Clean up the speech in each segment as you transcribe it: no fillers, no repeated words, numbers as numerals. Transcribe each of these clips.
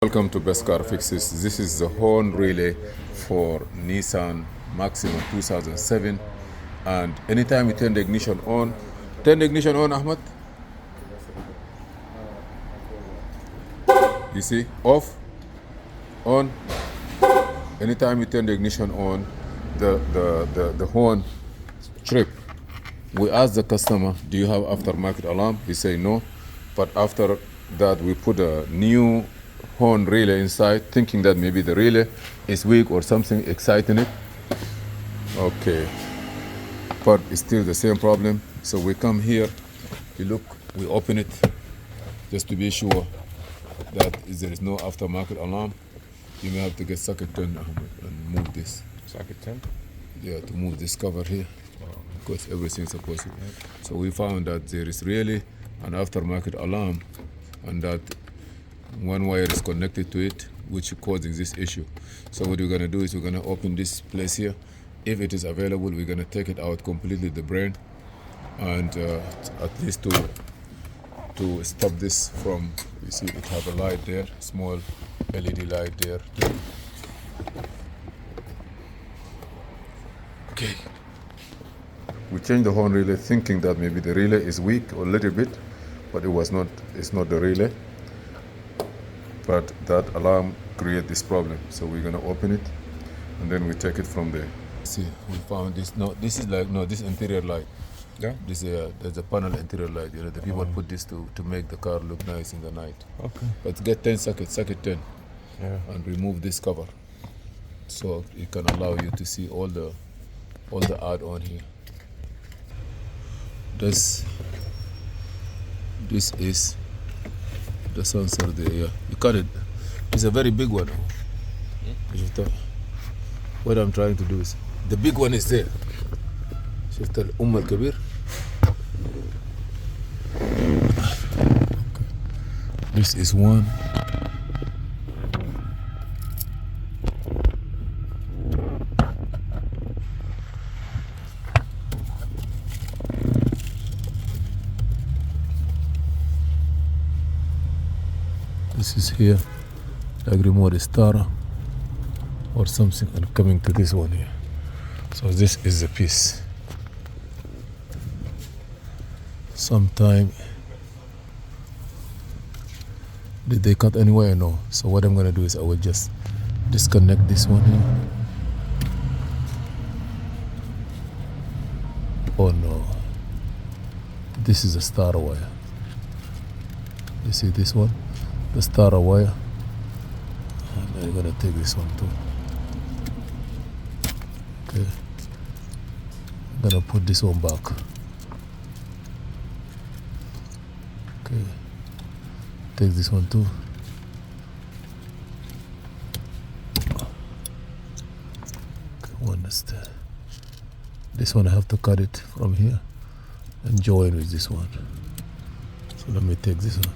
Welcome to Best Car Fixes. This is the horn relay for Nissan Maxima 2007. And anytime you turn the ignition on, Ahmad. You see, off, on. Anytime you turn the ignition on, the horn trip. We ask the customer, do you have aftermarket alarm? He say no. But after that, we put a new horn relay inside, thinking that maybe the relay is weak or something exciting it. Okay, but it's still the same problem. So we come here, we look, we open it, just to be sure that there is no aftermarket alarm. You may have to get socket 10 and move this. Socket 10? Yeah, to move this cover here, because everything's supposed to. So we found that there is really an aftermarket alarm, and that one wire is connected to it, which is causing this issue. So what we're going to do is we're going to open this place here. If it is available, we're going to take it out completely, the brain, and at least to stop this from, you see it have a light there, small LED light there. Okay. We changed the horn relay thinking that maybe the relay is weak or a little bit, but it was not. It's not the relay. But that alarm create this problem. So we're gonna open it, and then we take it from there. See, we found this. No, this is like this interior light. Yeah. This there's a panel interior light. You know, the people put this to make the car look nice in the night. Okay. But get 10 socket 10, Yeah. and remove this cover, so it can allow you to see all the add-on here. This is the sensor there. Yeah, you cut it. It's a very big one. What I'm trying to do is, the big one is there. شفت الأم الكبير. This is one. This is here, like remote starter or something, and coming to this one here. So this is the piece. Sometime, did they cut anywhere? No. So what I'm gonna do is I will just disconnect this one here. Oh no, this is a starter wire. You see this one? The starter wire, and I'm gonna take this one too. Okay, I'm gonna put this one back. Okay, take this one too. Okay, understand. This one I have to cut it from here and join with this one. So let me take this one.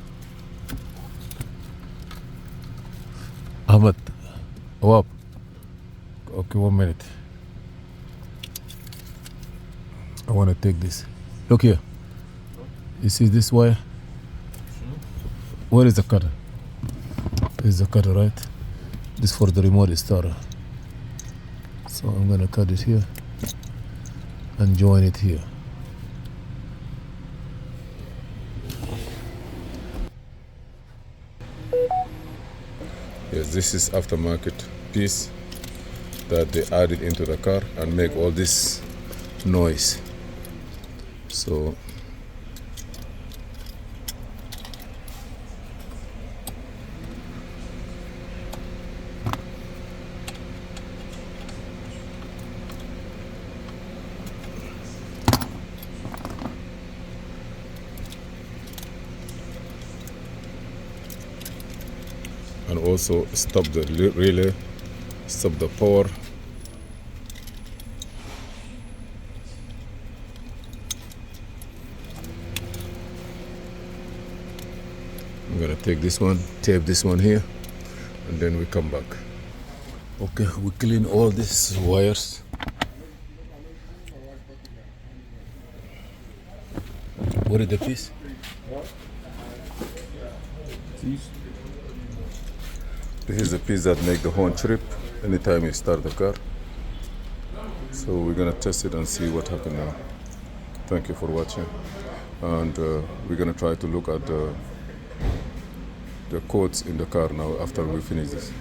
Ahmad, up. Okay, 1 minute. I want to take this. Look here. You see this wire? Where is the cutter? This is the cutter, right? This for the remote starter. So I'm gonna cut it here and join it here. Yes, this is aftermarket piece that they added into the car and make all this noise. So and also stop the relay, stop the power. I'm gonna take this one, tape this one here, and then we come back. Okay, we clean all these wires. What is the piece? These This is a piece that make the horn trip anytime you start the car. So we're gonna test it and see what happened now. Thank you for watching, and we're gonna try to look at the codes in the car now after we finish this.